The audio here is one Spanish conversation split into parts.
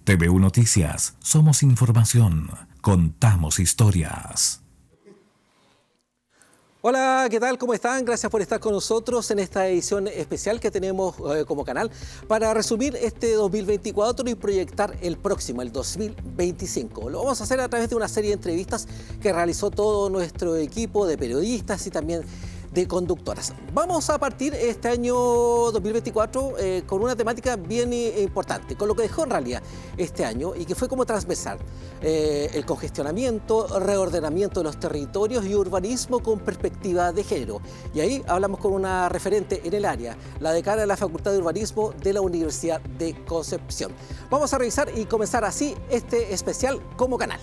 TVU Noticias, somos información, contamos historias. Hola, ¿qué tal? ¿Cómo están? Gracias por estar con nosotros en esta edición especial que tenemos como canal para resumir este 2024 y proyectar el próximo, el 2025. Lo vamos a hacer a través de una serie de entrevistas que realizó todo nuestro equipo de periodistas y también de conductoras. Vamos a partir este año 2024 con una temática bien importante, con lo que dejó en realidad este año y que fue como transversal. El congestionamiento, reordenamiento de los territorios y urbanismo con perspectiva de género. Y ahí hablamos con una referente en el área, la decana de la Facultad de Urbanismo de la Universidad de Concepción. Vamos a revisar y comenzar así este especial como canal.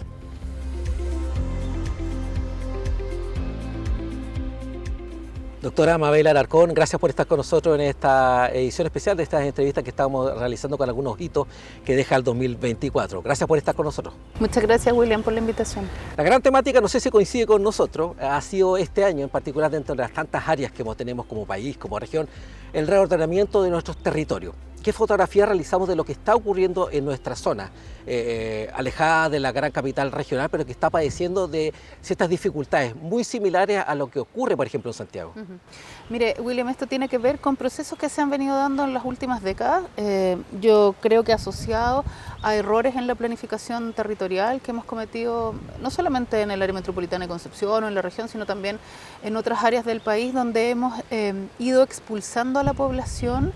Doctora Mabel Alarcón, gracias por estar con nosotros en esta edición especial de estas entrevistas que estamos realizando con algunos hitos que deja el 2024. Gracias por estar con nosotros. Muchas gracias, William, por la invitación. La gran temática, no sé si coincide con nosotros, ha sido este año en particular dentro de las tantas áreas que tenemos como país, como región, el reordenamiento de nuestros territorios. ¿Qué fotografía realizamos de lo que está ocurriendo en nuestra zona, alejada de la gran capital regional, pero que está padeciendo de ciertas dificultades muy similares a lo que ocurre, por ejemplo, en Santiago? Mire, William, esto tiene que ver con procesos que se han venido dando en las últimas décadas. Yo creo que asociado a errores en la planificación territorial que hemos cometido, no solamente en el área metropolitana de Concepción o en la región, sino también en otras áreas del país donde hemos ido expulsando a la población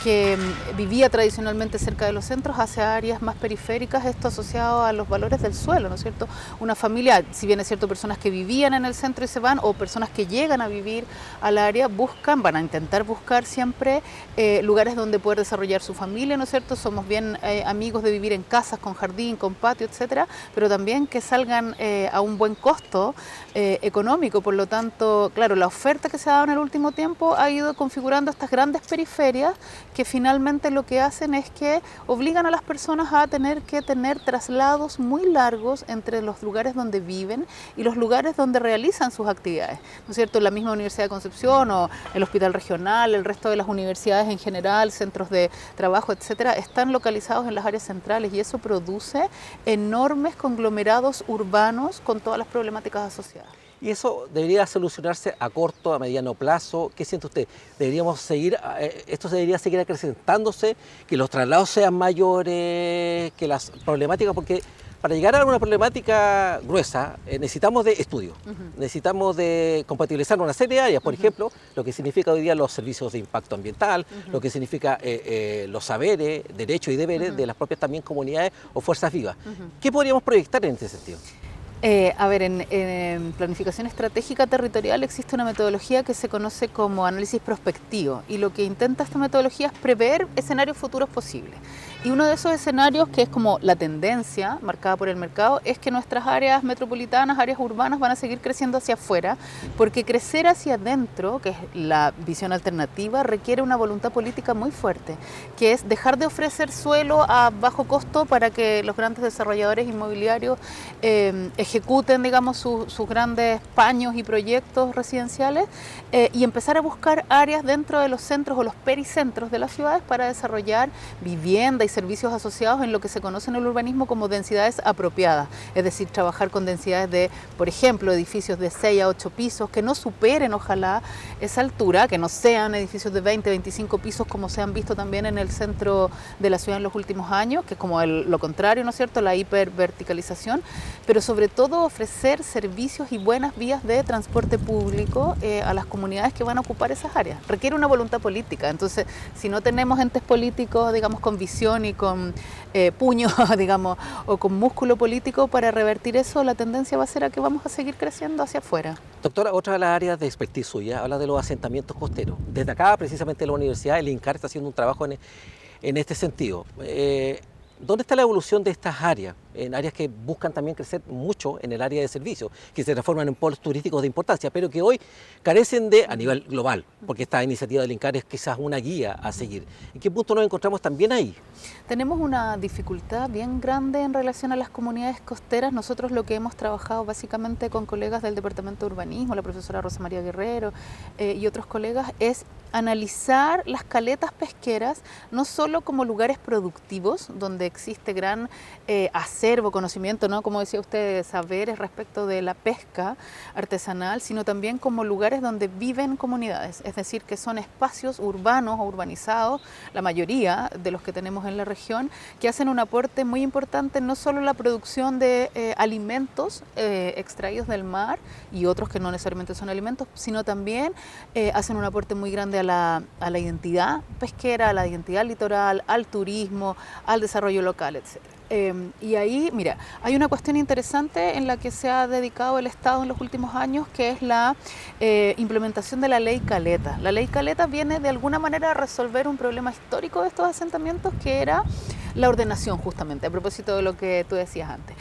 que vivía tradicionalmente cerca de los centros hacia áreas más periféricas, esto asociado a los valores del suelo, ¿no es cierto? Una familia, si bien es cierto, personas que vivían en el centro y se van, o personas que llegan a vivir al área, van a intentar buscar siempre lugares donde poder desarrollar su familia, ¿no es cierto? Somos bien amigos de vivir en casas con jardín, con patio, etcétera, pero también que salgan a un buen costo económico. Por lo tanto, claro, la oferta que se ha dado en el último tiempo ha ido configurando estas grandes periferias que finalmente lo que hacen es que obligan a las personas a tener que tener traslados muy largos entre los lugares donde viven y los lugares donde realizan sus actividades, ¿no es cierto? La misma Universidad de Concepción o el Hospital Regional, el resto de las universidades en general, centros de trabajo, etcétera, están localizados en las áreas centrales y eso produce enormes conglomerados urbanos con todas las problemáticas asociadas. ¿Y eso debería solucionarse a corto, a mediano plazo? ¿Qué siente usted? ¿Deberíamos seguir, esto debería seguir acrecentándose, que los traslados sean mayores, que las problemáticas? Porque para llegar a una problemática gruesa necesitamos de estudio, necesitamos de compatibilizar una serie de áreas, por ejemplo, lo que significa hoy día los servicios de impacto ambiental, lo que significa los saberes, derechos y deberes de las propias también comunidades o fuerzas vivas. ¿Qué podríamos proyectar en este sentido? A ver, en planificación estratégica territorial existe una metodología que se conoce como análisis prospectivo y lo que intenta esta metodología es prever escenarios futuros posibles. Y uno de esos escenarios, que es como la tendencia marcada por el mercado, es que nuestras áreas metropolitanas, áreas urbanas van a seguir creciendo hacia afuera, porque crecer hacia adentro, que es la visión alternativa, requiere una voluntad política muy fuerte, que es dejar de ofrecer suelo a bajo costo para que los grandes desarrolladores inmobiliarios ejecuten, digamos, sus grandes paños y proyectos residenciales y empezar a buscar áreas dentro de los centros o los pericentros de las ciudades para desarrollar vivienda y servicios asociados en lo que se conoce en el urbanismo como densidades apropiadas, es decir, trabajar con densidades de, por ejemplo, edificios de 6 a 8 pisos que no superen, ojalá, esa altura, que no sean edificios de 20, 25 pisos como se han visto también en el centro de la ciudad en los últimos años, que es como lo contrario, ¿no es cierto?, la hiperverticalización, pero sobre todo ofrecer servicios y buenas vías de transporte público a las comunidades que van a ocupar esas áreas. Requiere una voluntad política, entonces si no tenemos entes políticos, digamos, con visión y con puño, digamos, o con músculo político para revertir eso, la tendencia va a ser a que vamos a seguir creciendo hacia afuera. Doctora, otra de las áreas de expertise suya habla de los asentamientos costeros. Desde acá, precisamente la universidad, el INCAR está haciendo un trabajo en este sentido. ¿Dónde está la evolución de estas áreas? en áreas que buscan también crecer mucho en el área de servicios, que se transforman en polos turísticos de importancia, pero que hoy carecen a nivel global, porque esta iniciativa del INCAR es quizás una guía a seguir. ¿En qué punto nos encontramos también ahí? Tenemos una dificultad bien grande en relación a las comunidades costeras. Nosotros lo que hemos trabajado básicamente con colegas del Departamento de Urbanismo, la profesora Rosa María Guerrero y otros colegas, es analizar las caletas pesqueras no solo como lugares productivos, donde existe gran acervo, conocimiento, ¿no? Como decía usted, saberes respecto de la pesca artesanal, sino también como lugares donde viven comunidades, es decir, que son espacios urbanos o urbanizados, la mayoría de los que tenemos en la región, que hacen un aporte muy importante, no solo la producción de alimentos extraídos del mar y otros que no necesariamente son alimentos, sino también hacen un aporte muy grande a la identidad pesquera, a la identidad litoral, al turismo, al desarrollo local, etc. Y ahí, mira, hay una cuestión interesante en la que se ha dedicado el Estado en los últimos años, que es la implementación de la ley Caleta. La ley Caleta viene de alguna manera a resolver un problema histórico de estos asentamientos, que era la ordenación, justamente, a propósito de lo que tú decías antes.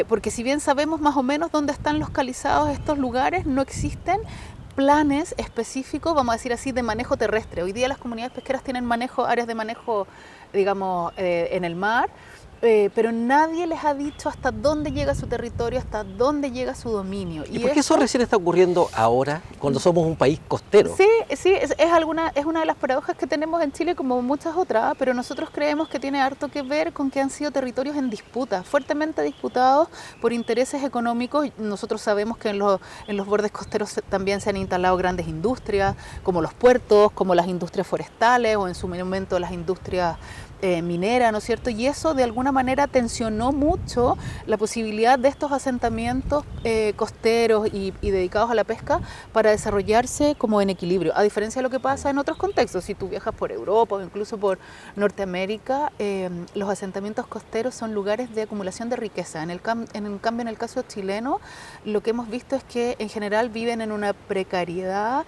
Porque si bien sabemos más o menos dónde están localizados estos lugares, no existen planes específicos, vamos a decir así, de manejo terrestre. Hoy día las comunidades pesqueras tienen áreas de manejo, digamos, en el mar, pero nadie les ha dicho hasta dónde llega su territorio, hasta dónde llega su dominio. ¿Y por qué eso recién está ocurriendo ahora, cuando somos un país costero? Sí, es una de las paradojas que tenemos en Chile, como muchas otras, pero nosotros creemos que tiene harto que ver con que han sido territorios en disputa, fuertemente disputados por intereses económicos. Nosotros sabemos que en los bordes costeros también se han instalado grandes industrias, como los puertos, como las industrias forestales o en su momento las industrias minera, ¿no es cierto? Y eso de alguna manera tensionó mucho la posibilidad de estos asentamientos costeros y dedicados a la pesca para desarrollarse como en equilibrio, a diferencia de lo que pasa en otros contextos. Si tú viajas por Europa o incluso por Norteamérica, los asentamientos costeros son lugares de acumulación de riqueza. En cambio, en el caso chileno, lo que hemos visto es que en general viven en una precariedad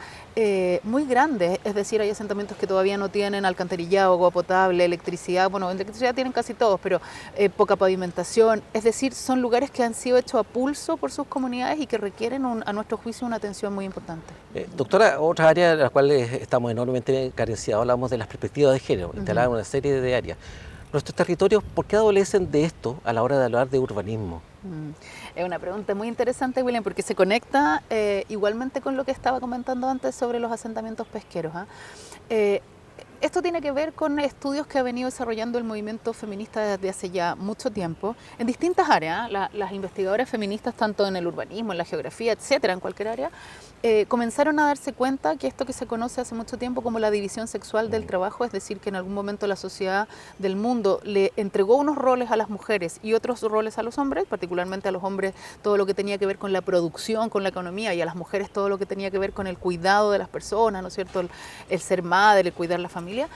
muy grande, es decir, hay asentamientos que todavía no tienen alcantarillado, agua potable, electricidad. Bueno, electricidad tienen casi todos, pero poca pavimentación. Es decir, son lugares que han sido hechos a pulso por sus comunidades y que requieren, a nuestro juicio, una atención muy importante. Doctora, otra área de la cual estamos enormemente carenciados, hablamos de las perspectivas de género, instalar una serie de áreas. ¿Nuestros territorios por qué adolecen de esto a la hora de hablar de urbanismo? Es una pregunta muy interesante, William, porque se conecta igualmente con lo que estaba comentando antes sobre los asentamientos pesqueros. Esto tiene que ver con estudios que ha venido desarrollando el movimiento feminista desde hace ya mucho tiempo, en distintas áreas. Las investigadoras feministas, tanto en el urbanismo, en la geografía, etcétera, en cualquier área, comenzaron a darse cuenta que esto que se conoce hace mucho tiempo como la división sexual del trabajo, es decir, que en algún momento la sociedad del mundo le entregó unos roles a las mujeres y otros roles a los hombres, particularmente a los hombres todo lo que tenía que ver con la producción, con la economía, y a las mujeres todo lo que tenía que ver con el cuidado de las personas, ¿no es cierto?, el ser madre, el cuidar la familia.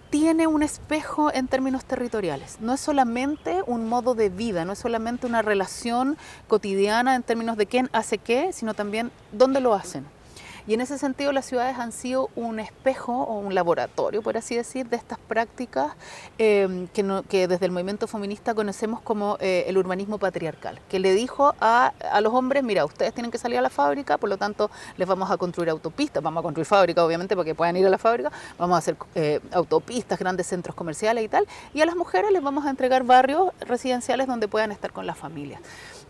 Tiene un espejo en términos territoriales. No es solamente un modo de vida, no es solamente una relación cotidiana en términos de quién hace qué, sino también dónde lo hacen. Y en ese sentido las ciudades han sido un espejo o un laboratorio, por así decir, de estas prácticas que desde el movimiento feminista conocemos como el urbanismo patriarcal, que le dijo a los hombres, mira, ustedes tienen que salir a la fábrica, por lo tanto les vamos a construir autopistas, vamos a construir fábricas obviamente para que puedan ir a la fábrica, vamos a hacer autopistas, grandes centros comerciales y tal, y a las mujeres les vamos a entregar barrios residenciales donde puedan estar con las familias.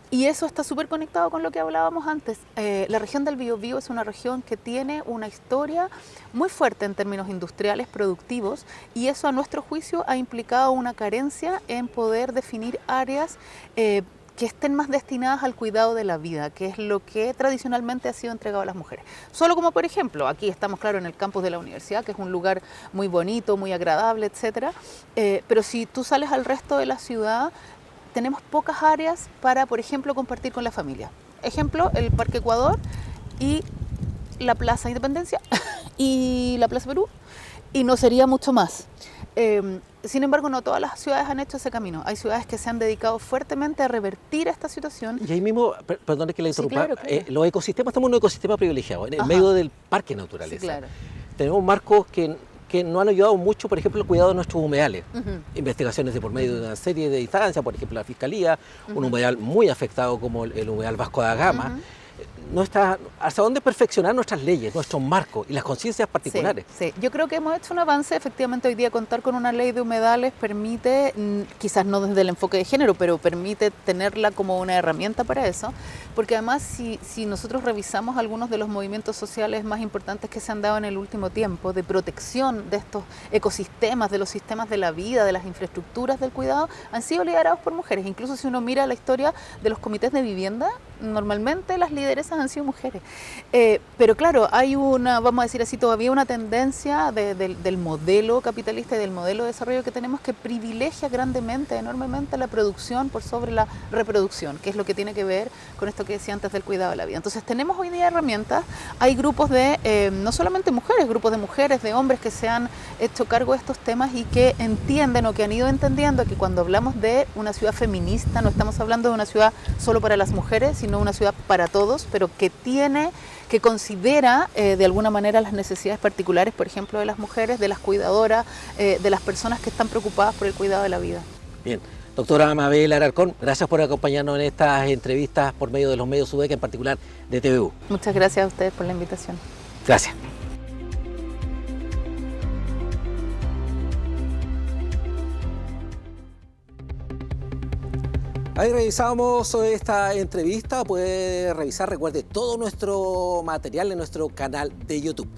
Y eso está súper conectado con lo que hablábamos antes. La región del Biobío es una región que tiene una historia muy fuerte en términos industriales, productivos, y eso a nuestro juicio ha implicado una carencia en poder definir áreas que estén más destinadas al cuidado de la vida, que es lo que tradicionalmente ha sido entregado a las mujeres. Solo como por ejemplo, aquí estamos claro en el campus de la universidad, que es un lugar muy bonito, muy agradable, etcétera, pero si tú sales al resto de la ciudad, tenemos pocas áreas para, por ejemplo, compartir con la familia. Ejemplo, el Parque Ecuador y la Plaza Independencia y la Plaza Perú, y no sería mucho más. Sin embargo, no todas las ciudades han hecho ese camino. Hay ciudades que se han dedicado fuertemente a revertir esta situación. Y ahí mismo, perdón que la interrumpa, Sí, claro. los ecosistemas, estamos en un ecosistema privilegiado, en el medio del parque natural. Sí, claro. Tenemos marcos que que nos han ayudado mucho, por ejemplo, el cuidado de nuestros humedales. Ujú. Investigaciones de por medio de una serie de instancias, por ejemplo, la Fiscalía, un humedal muy afectado como el humedal Vasco da Gama. Ujú. ¿Hasta dónde perfeccionar nuestras leyes, nuestros marcos y las conciencias particulares? Sí, sí, yo creo que hemos hecho un avance. Efectivamente, hoy día contar con una ley de humedales permite, quizás no desde el enfoque de género, pero permite tenerla como una herramienta para eso, porque además si nosotros revisamos algunos de los movimientos sociales más importantes que se han dado en el último tiempo, de protección de estos ecosistemas, de los sistemas de la vida, de las infraestructuras del cuidado, han sido liderados por mujeres. Incluso si uno mira la historia de los comités de vivienda, normalmente las lideresas han sido mujeres. Pero claro, hay una, vamos a decir así, todavía una tendencia del modelo capitalista y del modelo de desarrollo que tenemos que privilegia grandemente, enormemente la producción por sobre la reproducción, que es lo que tiene que ver con esto que decía antes del cuidado de la vida. Entonces tenemos hoy día herramientas, hay grupos de, no solamente mujeres, grupos de mujeres, de hombres que se han hecho cargo de estos temas y que entienden o que han ido entendiendo que cuando hablamos de una ciudad feminista no estamos hablando de una ciudad solo para las mujeres, sino una ciudad para todos, pero que considera de alguna manera las necesidades particulares, por ejemplo, de las mujeres, de las cuidadoras, de las personas que están preocupadas por el cuidado de la vida. Bien, doctora Mabel Alarcón, gracias por acompañarnos en estas entrevistas por medio de los medios UDEC, en particular de TVU. Muchas gracias a ustedes por la invitación. Gracias. Ahí revisamos esta entrevista, puede revisar, recuerde, todo nuestro material en nuestro canal de YouTube.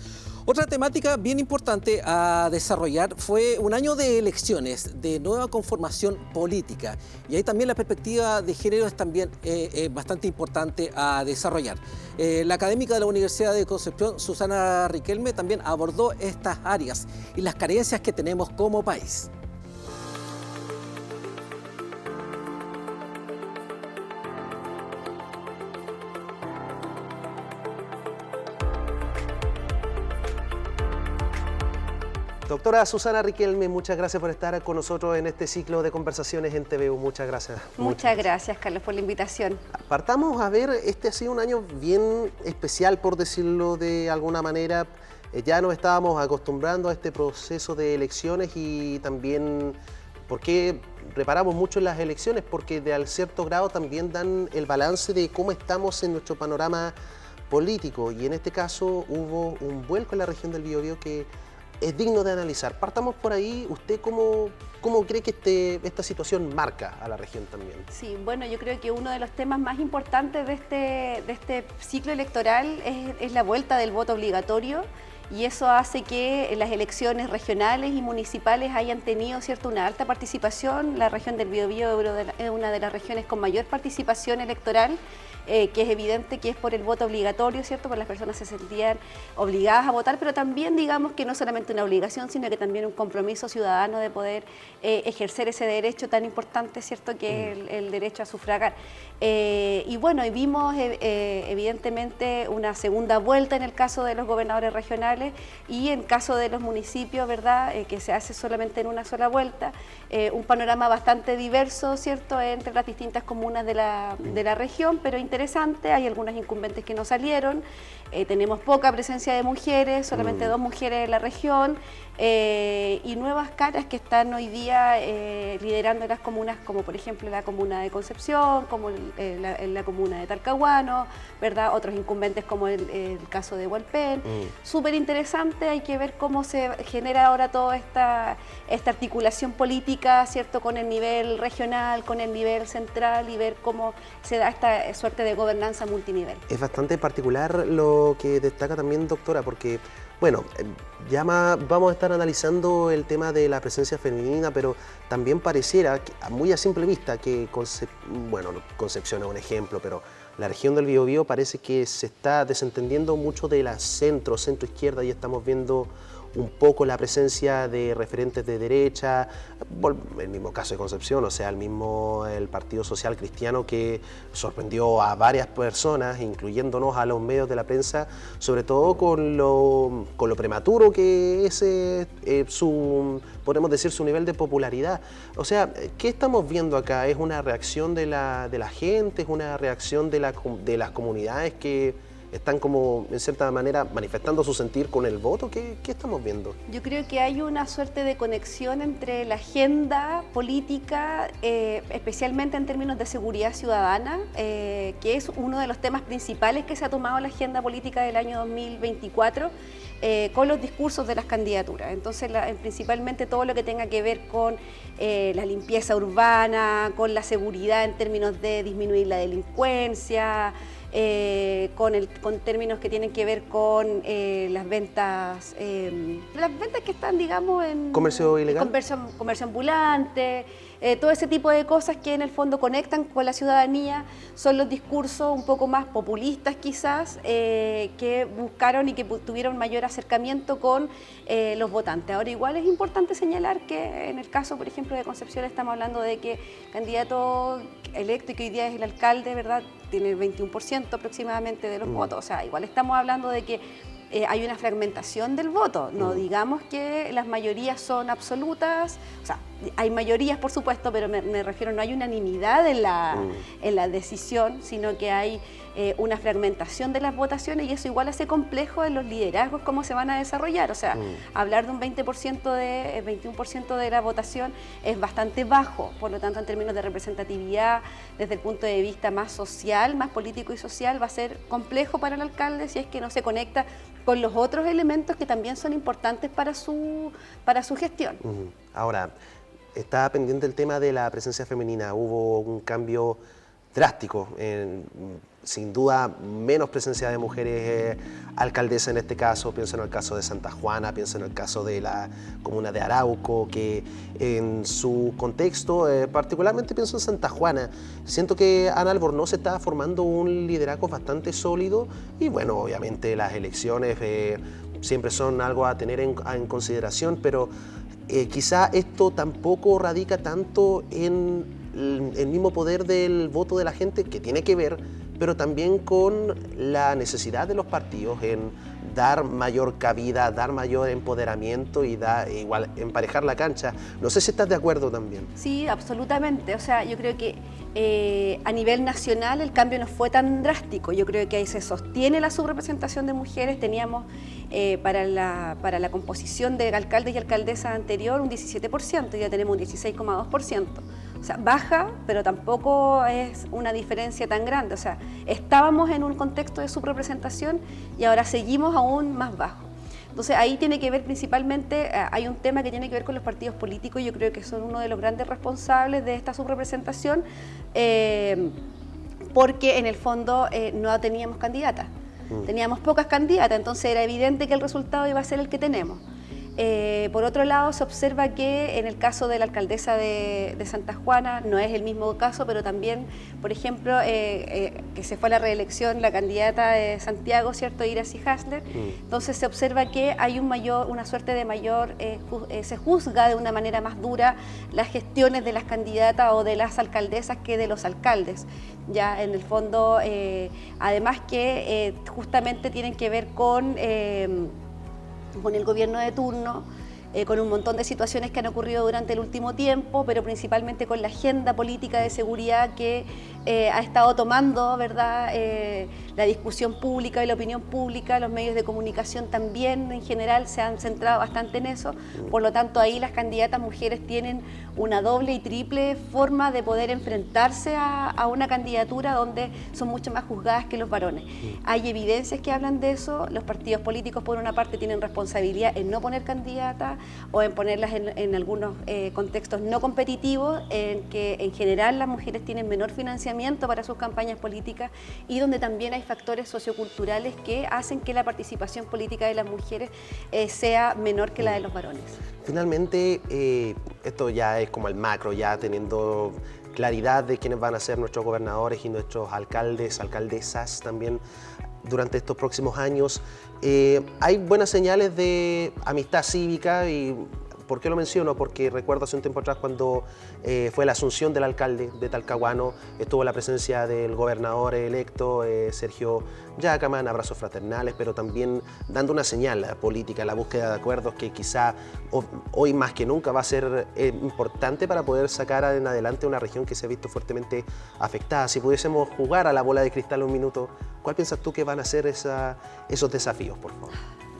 Otra temática bien importante a desarrollar fue un año de elecciones, de nueva conformación política. Y ahí también la perspectiva de género es también bastante importante a desarrollar. La académica de la Universidad de Concepción, Susana Riquelme, también abordó estas áreas y las carencias que tenemos como país. Doctora Susana Riquelme, muchas gracias por estar con nosotros en este ciclo de conversaciones en TVU. Muchas gracias. Muchas gracias, Carlos, por la invitación. Partamos a ver, este ha sido un año bien especial, por decirlo de alguna manera. Ya nos estábamos acostumbrando a este proceso de elecciones y también, ¿por qué reparamos mucho en las elecciones? Porque de cierto grado también dan el balance de cómo estamos en nuestro panorama político. Y en este caso hubo un vuelco en la región del Biobío que es digno de analizar. Partamos por ahí. ¿Usted cómo cree que esta situación marca a la región también? Sí, bueno, yo creo que uno de los temas más importantes de este ciclo electoral es la vuelta del voto obligatorio, y eso hace que las elecciones regionales y municipales hayan tenido, ¿cierto?, una alta participación. La región del Biobío es una de las regiones con mayor participación electoral, que es evidente que es por el voto obligatorio, ¿cierto? Porque las personas se sentían obligadas a votar, pero también digamos que no solamente una obligación, sino que también un compromiso ciudadano de poder ejercer ese derecho tan importante, ¿cierto?, que es el derecho a sufragar. Y bueno, y vimos evidentemente una segunda vuelta en el caso de los gobernadores regionales y en caso de los municipios, ¿verdad?, que se hace solamente en una sola vuelta, un panorama bastante diverso, ¿cierto?, entre las distintas comunas de la región, pero interesante. Hay algunas incumbentes que no salieron, tenemos poca presencia de mujeres, solamente 2 mujeres en la región, y nuevas caras que están hoy día liderando las comunas, como por ejemplo la comuna de Concepción, como la comuna de Talcahuano, ¿verdad? Otros incumbentes como el caso de Hualpén. Súper interesante, hay que ver cómo se genera ahora toda esta articulación política, ¿cierto?, con el nivel regional, con el nivel central, y ver cómo se da esta suerte de gobernanza multinivel. Es bastante particular lo que destaca también, doctora, porque, bueno, vamos a estar analizando el tema de la presencia femenina, pero también pareciera, muy a simple vista, que Concepción es un ejemplo, pero la región del Biobío parece que se está desentendiendo mucho de la centro-izquierda, y estamos viendo un poco la presencia de referentes de derecha, el mismo caso de Concepción, o sea, el Partido Social Cristiano, que sorprendió a varias personas, incluyéndonos a los medios de la prensa, sobre todo con lo prematuro que es podemos decir, su nivel de popularidad. O sea, ¿qué estamos viendo acá? ¿Es una reacción de la gente? ¿Es una reacción de las comunidades que están como, en cierta manera, manifestando su sentir con el voto. ¿Qué estamos viendo? Yo creo que hay una suerte de conexión entre la agenda política, especialmente en términos de seguridad ciudadana, que es uno de los temas principales que se ha tomado la agenda política del año 2024, con los discursos de las candidaturas. Entonces, principalmente todo lo que tenga que ver con la limpieza urbana, con la seguridad en términos de disminuir la delincuencia, con términos que tienen que ver con las ventas que están, digamos, en ¿Comercio ilegal? Comercio ambulante, todo ese tipo de cosas que en el fondo conectan con la ciudadanía. Son los discursos un poco más populistas quizás, que buscaron y que tuvieron mayor acercamiento con los votantes. Ahora, igual es importante señalar que en el caso, por ejemplo, de Concepción, estamos hablando de que candidato electo, y que hoy día es el alcalde, ¿verdad?, tiene el 21% aproximadamente de los votos. O sea, igual estamos hablando de que hay una fragmentación del voto. No digamos que las mayorías son absolutas. O sea, hay mayorías, por supuesto, pero me refiero, no hay unanimidad en la decisión, sino que hay una fragmentación de las votaciones, y eso igual hace complejo en los liderazgos cómo se van a desarrollar. O sea, hablar de un 21% de la votación es bastante bajo. Por lo tanto, en términos de representatividad, desde el punto de vista más social, más político y social, va a ser complejo para el alcalde si es que no se conecta con los otros elementos que también son importantes para su gestión. Ahora, está pendiente el tema de la presencia femenina. Hubo un cambio drástico, sin duda menos presencia de mujeres alcaldesas en este caso. Pienso en el caso de Santa Juana, pienso en el caso de la comuna de Arauco, que en su contexto, particularmente pienso en Santa Juana, siento que Ana Albornoz está formando un liderazgo bastante sólido, y bueno, obviamente las elecciones siempre son algo a tener en consideración, pero quizá esto tampoco radica tanto en el mismo poder del voto de la gente, que tiene que ver, pero también con la necesidad de los partidos en dar mayor cabida, dar mayor empoderamiento y igual emparejar la cancha. No sé si estás de acuerdo también. Sí, absolutamente. O sea, yo creo que a nivel nacional el cambio no fue tan drástico. Yo creo que ahí se sostiene la subrepresentación de mujeres. Teníamos para la composición de alcaldes y alcaldesas anterior un 17%, ya tenemos un 16,2%. O sea, baja, pero tampoco es una diferencia tan grande. O sea, estábamos en un contexto de subrepresentación y ahora seguimos aún más bajo. Entonces, ahí tiene que ver principalmente, hay un tema que tiene que ver con los partidos políticos. Yo creo que son uno de los grandes responsables de esta subrepresentación, porque en el fondo no teníamos candidatas. Teníamos pocas candidatas, entonces era evidente que el resultado iba a ser el que tenemos. Por otro lado, se observa que en el caso de la alcaldesa de Santa Juana, no es el mismo caso, pero también, por ejemplo, que se fue a la reelección la candidata de Santiago, ¿cierto?, Iracy Hasler. Entonces se observa que hay una suerte de mayor, se juzga de una manera más dura las gestiones de las candidatas o de las alcaldesas que de los alcaldes. Ya en el fondo, además que justamente tienen que ver con el gobierno de turno, con un montón de situaciones que han ocurrido durante el último tiempo, pero principalmente con la agenda política de seguridad que ha estado tomando, ¿verdad?, la discusión pública y la opinión pública. Los medios de comunicación también en general se han centrado bastante en eso. Por lo tanto, ahí las candidatas mujeres tienen una doble y triple forma de poder enfrentarse a una candidatura donde son mucho más juzgadas que los varones. Hay evidencias que hablan de eso. Los partidos políticos, por una parte, tienen responsabilidad en no poner candidatas o en ponerlas en algunos contextos no competitivos, en que en general las mujeres tienen menor financiamiento para sus campañas políticas, y donde también hay factores socioculturales que hacen que la participación política de las mujeres sea menor que la de los varones. Finalmente, esto ya es como el macro, ya teniendo claridad de quiénes van a ser nuestros gobernadores y nuestros alcaldes, alcaldesas también durante estos próximos años. Hay buenas señales de amistad cívica y ¿Por qué lo menciono? Porque recuerdo hace un tiempo atrás cuando fue la asunción del alcalde de Talcahuano, estuvo la presencia del gobernador electo, Sergio Yacaman, abrazos fraternales, pero también dando una señal política, la búsqueda de acuerdos que quizá hoy más que nunca va a ser importante para poder sacar en adelante una región que se ha visto fuertemente afectada. Si pudiésemos jugar a la bola de cristal un minuto, ¿cuál piensas tú que van a ser esos desafíos, por favor?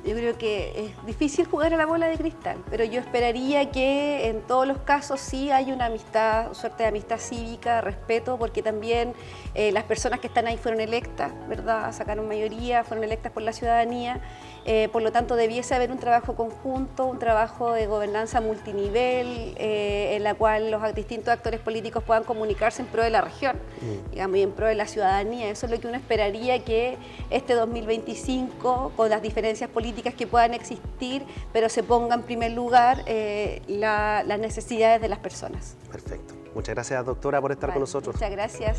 Yo creo que es difícil jugar a la bola de cristal, pero yo esperaría que en todos los casos sí hay una amistad, suerte de amistad cívica, respeto, porque también las personas que están ahí fueron electas, ¿verdad? Sacaron mayoría, fueron electas por la ciudadanía, por lo tanto debiese haber un trabajo conjunto, un trabajo de gobernanza multinivel, en la cual los distintos actores políticos puedan comunicarse en pro de la región, digamos, y en pro de la ciudadanía. Eso es lo que uno esperaría que este 2025, con las diferencias políticas que puedan existir, pero se ponga en primer lugar las necesidades de las personas. Perfecto. Muchas gracias, doctora, por estar con nosotros. Muchas gracias.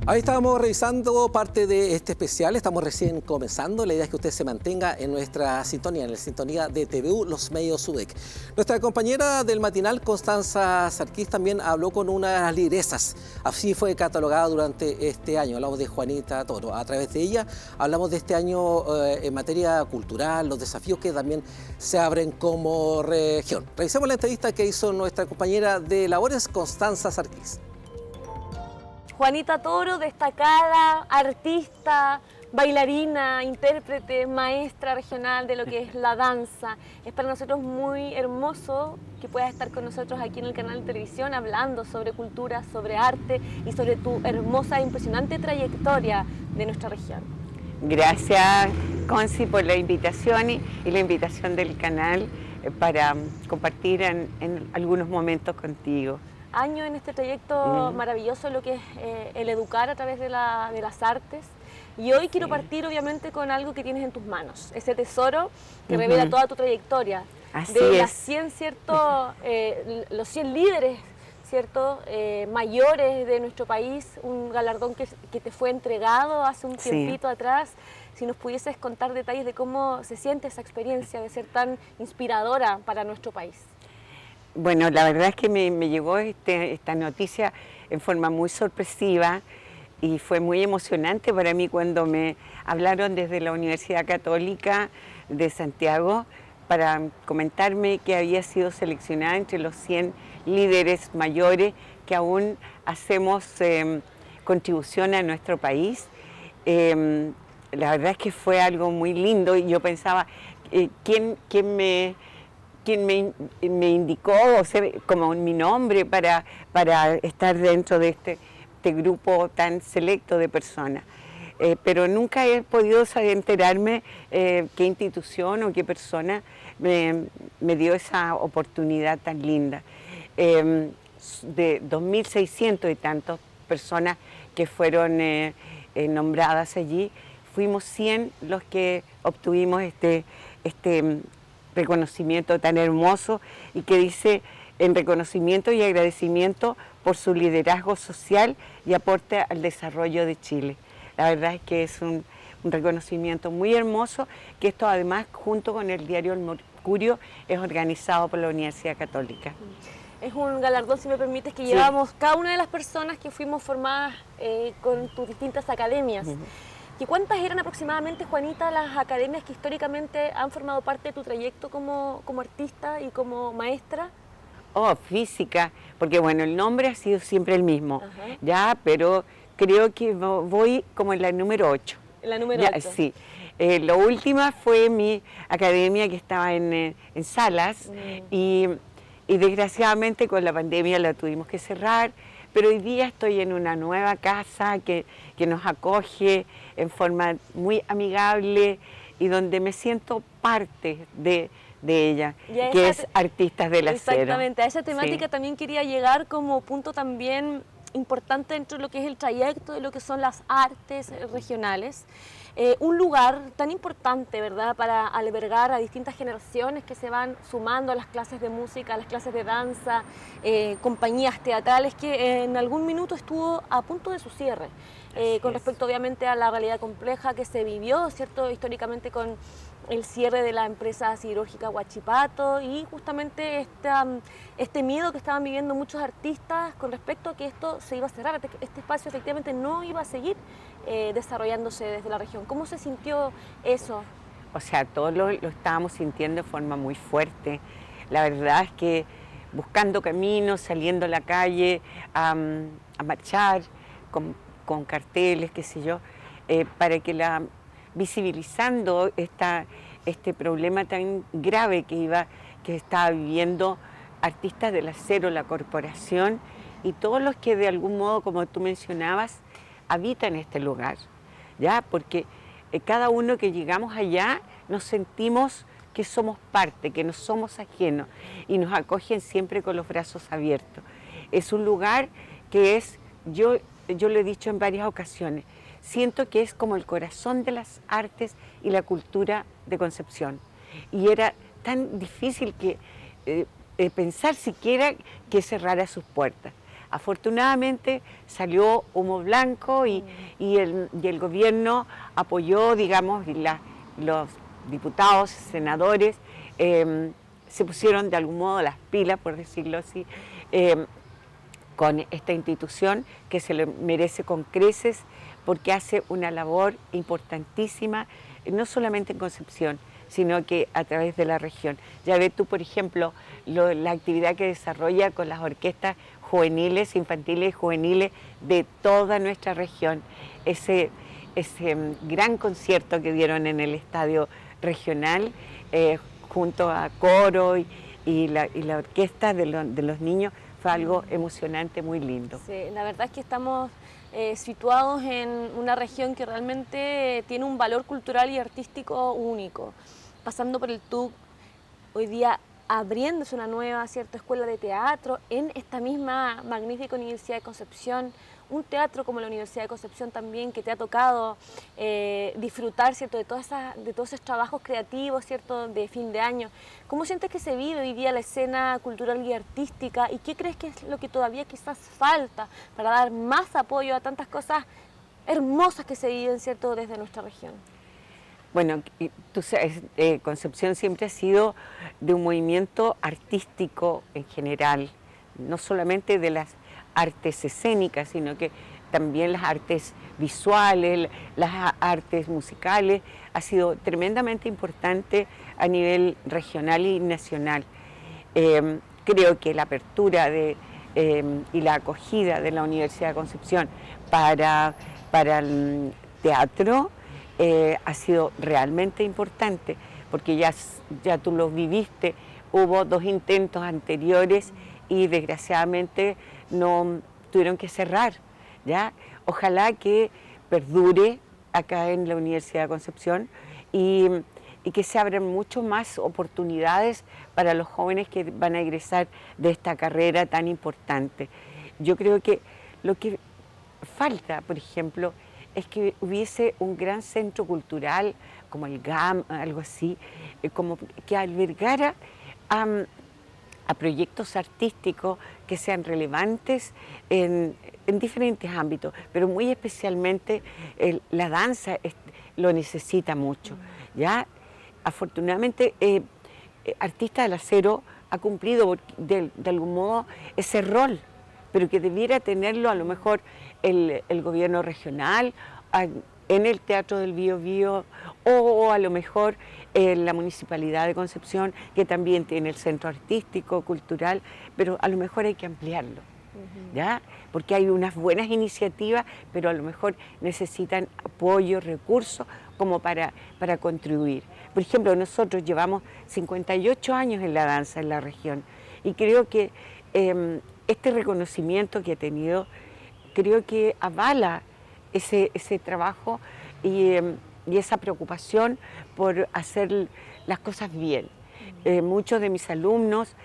Ahí estábamos revisando parte de este especial, estamos recién comenzando. La idea es que usted se mantenga en nuestra sintonía, en la sintonía de TVU, los medios UDEC. Nuestra compañera del matinal, Constanza Sarquís, también habló con una de las lideresas. Así fue catalogada durante este año. Hablamos de Juanita Toro. A través de ella hablamos de este año en materia cultural, los desafíos que también se abren como región. Revisemos la entrevista que hizo nuestra compañera de labores, Constanza Sarquís. Juanita Toro, destacada artista, bailarina, intérprete, maestra regional de lo que es la danza. Es para nosotros muy hermoso que puedas estar con nosotros aquí en el canal de televisión hablando sobre cultura, sobre arte y sobre tu hermosa e impresionante trayectoria de nuestra región. Gracias, Conci, por la invitación y la invitación del canal para compartir en algunos momentos contigo. Año en este trayecto maravilloso, lo que es el educar a través de las artes. Y hoy quiero partir obviamente con algo que tienes en tus manos, ese tesoro que revela toda tu trayectoria. Así de es. las 100, ¿cierto? Los 100 líderes, ¿cierto? Mayores de nuestro país, un galardón que te fue entregado hace un tiempito atrás. Si nos pudieses contar detalles de cómo se siente esa experiencia de ser tan inspiradora para nuestro país. Bueno, la verdad es que me llegó esta noticia en forma muy sorpresiva y fue muy emocionante para mí cuando me hablaron desde la Universidad Católica de Santiago para comentarme que había sido seleccionada entre los 100 líderes mayores que aún hacemos contribución a nuestro país. La verdad es que fue algo muy lindo y yo pensaba, ¿quién me indicó, o sea, como mi nombre para estar dentro de este grupo tan selecto de personas. Pero nunca he podido enterarme qué institución o qué persona me dio esa oportunidad tan linda. De 2.600 y tantas personas que fueron nombradas allí, fuimos 100 los que obtuvimos este reconocimiento tan hermoso y que dice en reconocimiento y agradecimiento por su liderazgo social y aporte al desarrollo de Chile. La verdad es que es un reconocimiento muy hermoso, que esto además junto con el diario El Mercurio es organizado por la Universidad Católica. Es un galardón, si me permites, que llevamos cada una de las personas que fuimos formadas con tus distintas academias. ¿Y cuántas eran aproximadamente, Juanita, las academias que históricamente han formado parte de tu trayecto como artista y como maestra? Oh, física, porque bueno, el nombre ha sido siempre el mismo, ya, pero creo que voy como en la número 8. En la número 8. Sí. La última fue mi academia que estaba en Salas y desgraciadamente con la pandemia la tuvimos que cerrar. Pero hoy día estoy en una nueva casa que nos acoge en forma muy amigable y donde me siento parte de ella, que es Artistas del Acero. Exactamente, a esa temática también quería llegar como punto también importante dentro de lo que es el trayecto de lo que son las artes regionales. un lugar tan importante, ¿verdad?, para albergar a distintas generaciones que se van sumando a las clases de música, a las clases de danza, compañías teatrales, que en algún minuto estuvo a punto de su cierre, con respecto obviamente a la realidad compleja que se vivió, ¿cierto?, históricamente con el cierre de la empresa siderúrgica Huachipato y justamente este miedo que estaban viviendo muchos artistas con respecto a que esto se iba a cerrar, este espacio efectivamente no iba a seguir desarrollándose desde la región. ¿Cómo se sintió eso? O sea, todos lo estábamos sintiendo de forma muy fuerte. La verdad es que buscando caminos, saliendo a la calle a marchar con carteles, qué sé yo, para que visibilizando este problema tan grave que estaba viviendo artistas del acero, la corporación y todos los que de algún modo, como tú mencionabas, habitan este lugar, ¿ya? Porque cada uno que llegamos allá nos sentimos que somos parte, que no somos ajenos y nos acogen siempre con los brazos abiertos. Es un lugar que es, yo lo he dicho en varias ocasiones, siento que es como el corazón de las artes y la cultura de Concepción. Y era tan difícil pensar siquiera que cerrara sus puertas. Afortunadamente salió humo blanco y el gobierno apoyó, digamos, y los diputados, senadores, se pusieron de algún modo las pilas, por decirlo así, con esta institución que se le merece con creces porque hace una labor importantísima, no solamente en Concepción, sino que a través de la región. Ya ves tú, por ejemplo, la actividad que desarrolla con las orquestas juveniles, infantiles y juveniles de toda nuestra región. Ese gran concierto que dieron en el estadio regional, junto a coro y la orquesta de los niños, fue algo emocionante, muy lindo. Sí, la verdad es que estamos situados en una región que realmente tiene un valor cultural y artístico único. Pasando por el TUC, hoy día abriéndose una nueva, ¿cierto?, escuela de teatro en esta misma magnífica Universidad de Concepción, un teatro como la Universidad de Concepción también, que te ha tocado disfrutar, ¿cierto?, de todos esos trabajos creativos, ¿cierto?, de fin de año. ¿Cómo sientes que se vive hoy día la escena cultural y artística? ¿Y qué crees que es lo que todavía quizás falta para dar más apoyo a tantas cosas hermosas que se viven, ¿cierto?, desde nuestra región? Bueno, tú sabes, Concepción siempre ha sido de un movimiento artístico en general, no solamente de las artes escénicas, sino que también las artes visuales, las artes musicales, ha sido tremendamente importante a nivel regional y nacional. Creo que la apertura y la acogida de la Universidad de Concepción para el teatro ha sido realmente importante, porque ya tú lo viviste, hubo 2 intentos anteriores y desgraciadamente no tuvieron que cerrar, ¿ya? Ojalá que perdure acá en la Universidad de Concepción y que se abran mucho más oportunidades para los jóvenes que van a egresar de esta carrera tan importante. Yo creo que lo que falta, por ejemplo, es que hubiese un gran centro cultural como el GAM, algo así, como que albergara a proyectos artísticos que sean relevantes en diferentes ámbitos, pero muy especialmente la danza lo necesita mucho, ¿ya? Afortunadamente, Artista del Acero ha cumplido de algún modo ese rol, pero que debiera tenerlo a lo mejor el gobierno regional, en el Teatro del Biobío o a lo mejor la Municipalidad de Concepción, que también tiene el centro artístico, cultural, pero a lo mejor hay que ampliarlo, ¿ya? Porque hay unas buenas iniciativas, pero a lo mejor necesitan apoyo, recursos, como para contribuir. Por ejemplo, nosotros llevamos 58 años en la danza en la región y creo que este reconocimiento que ha tenido, creo que avala ese trabajo y esa preocupación por hacer las cosas bien. Muchos de mis alumnos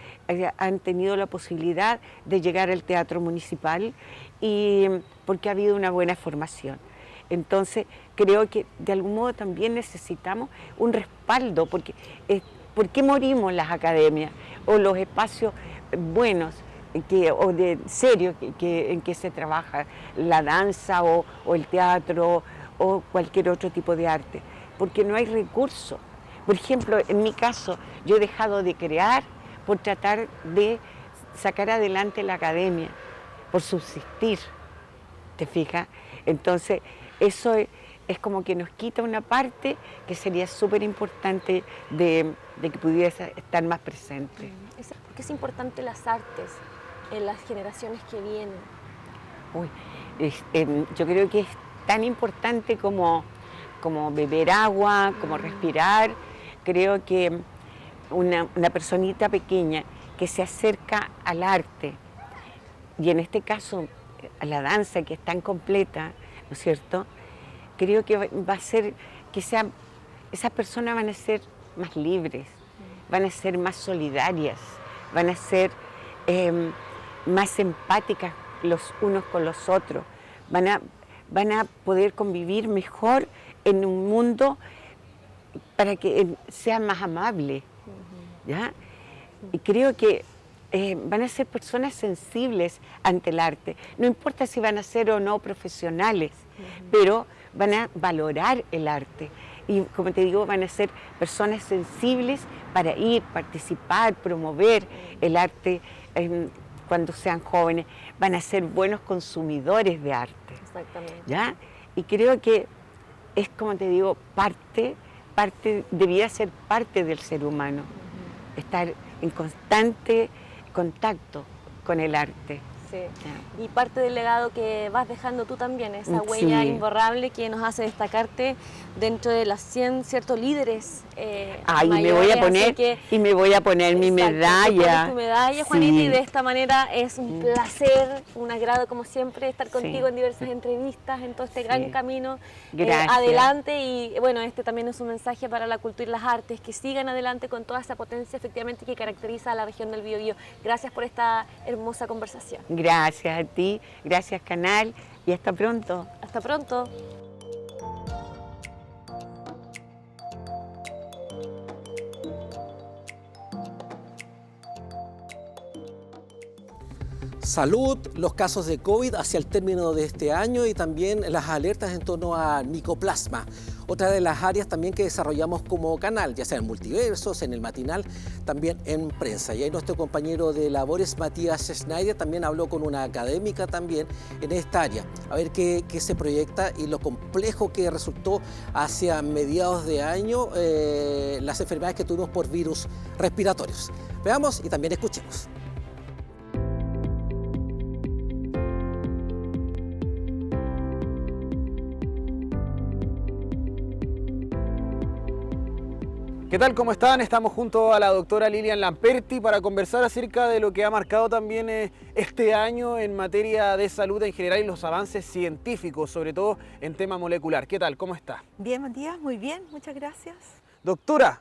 han tenido la posibilidad de llegar al Teatro Municipal y porque ha habido una buena formación. Entonces creo que de algún modo también necesitamos un respaldo, porque ¿por qué morimos las academias o los espacios buenos o de serio en que se trabaja la danza o el teatro o cualquier otro tipo de arte? Porque no hay recursos. Por ejemplo, en mi caso, yo he dejado de crear por tratar de sacar adelante la academia, por subsistir, ¿te fijas? Entonces, eso es como que nos quita una parte que sería súper importante de que pudiese estar más presente. ¿Por qué es importante las artes en las generaciones que vienen? Yo creo que es tan importante como beber agua, como respirar. Creo que una personita pequeña que se acerca al arte, y en este caso a la danza, que es tan completa, ¿no es cierto? Creo que va a hacer que esas personas van a ser más libres, van a ser más solidarias, van a ser más empáticas los unos con los otros, van a poder convivir mejor en un mundo para que sea más amable, ¿ya? Y creo que van a ser personas sensibles ante el arte. No importa si van a ser o no profesionales, pero van a valorar el arte. Y como te digo, van a ser personas sensibles para ir, participar, promover el arte cuando sean jóvenes. Van a ser buenos consumidores de arte. Exactamente. ¿Ya? Y creo que es, como te digo, debía ser parte del ser humano. Estar en constante contacto con el arte. Sí. Y parte del legado que vas dejando tú también, esa huella imborrable que nos hace destacarte dentro de las 100 ciertos líderes mayores, y me voy a poner mi medalla. Tu medalla, Juanita, y de esta manera es un placer, un agrado como siempre estar contigo en diversas entrevistas, en todo este gran camino adelante. Y bueno, este también es un mensaje para la cultura y las artes, que sigan adelante con toda esa potencia efectivamente que caracteriza a la región del Biobío. Gracias por esta hermosa conversación. Gracias a ti, gracias Canal, y hasta pronto. Hasta pronto. Salud, los casos de COVID hacia el término de este año y también las alertas en torno a micoplasma. Otra de las áreas también que desarrollamos como canal, ya sea en Multiversos, en el Matinal, también en prensa. Y ahí nuestro compañero de labores, Matías Schneider, también habló con una académica también en esta área. A ver qué se proyecta y lo complejo que resultó hacia mediados de año las enfermedades que tuvimos por virus respiratorios. Veamos y también escuchemos. ¿Qué tal? ¿Cómo están? Estamos junto a la doctora Lilian Lamperti para conversar acerca de lo que ha marcado también este año en materia de salud en general y los avances científicos, sobre todo en tema molecular. ¿Qué tal? ¿Cómo está? Bien, buen día, muy bien, muchas gracias. Doctora,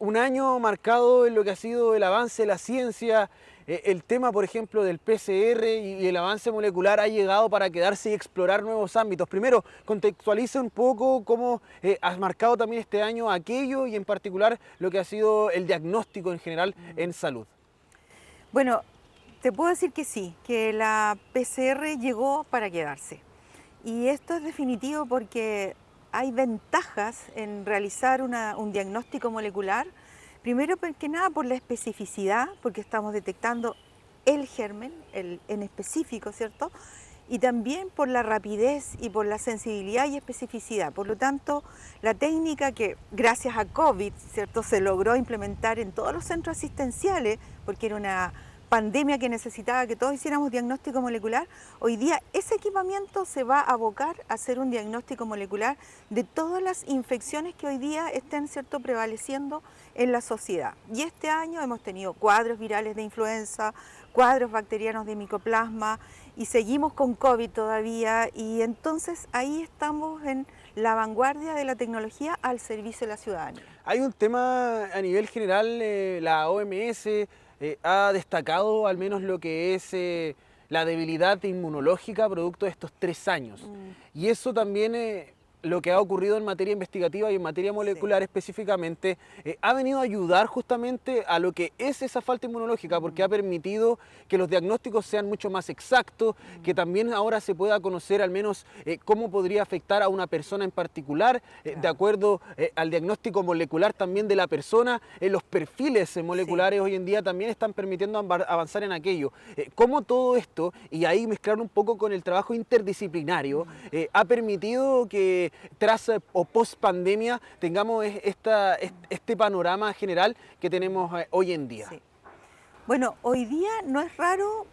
un año marcado en lo que ha sido el avance de la ciencia, el tema, por ejemplo, del PCR y el avance molecular ha llegado para quedarse y explorar nuevos ámbitos. Primero, contextualice un poco cómo has marcado también este año aquello y en particular lo que ha sido el diagnóstico en general en salud. Bueno, te puedo decir que sí, que la PCR llegó para quedarse. Y esto es definitivo porque hay ventajas en realizar un diagnóstico molecular. Primero, que nada, por la especificidad, porque estamos detectando el germen, en específico, ¿cierto? Y también por la rapidez y por la sensibilidad y especificidad. Por lo tanto, la técnica que gracias a COVID, ¿cierto?, se logró implementar en todos los centros asistenciales, porque era una pandemia que necesitaba que todos hiciéramos diagnóstico molecular, hoy día ese equipamiento se va a abocar a hacer un diagnóstico molecular de todas las infecciones que hoy día estén, ¿cierto?, prevaleciendo en la sociedad. Y este año hemos tenido cuadros virales de influenza, cuadros bacterianos de micoplasma y seguimos con COVID todavía, y entonces ahí estamos en la vanguardia de la tecnología al servicio de la ciudadanía. Hay un tema a nivel general, la OMS ha destacado al menos lo que es la debilidad inmunológica producto de estos 3 años. Y eso también lo que ha ocurrido en materia investigativa y en materia molecular específicamente, ha venido a ayudar justamente a lo que es esa falta inmunológica, porque ha permitido que los diagnósticos sean mucho más exactos, que también ahora se pueda conocer al menos cómo podría afectar a una persona en particular, de acuerdo al diagnóstico molecular también de la persona. Los perfiles moleculares hoy en día también están permitiendo avanzar en aquello. Cómo todo esto, y ahí mezclar un poco con el trabajo interdisciplinario, ha permitido que tras o post pandemia tengamos este panorama general que tenemos hoy en día. Sí. Bueno, hoy día no es raro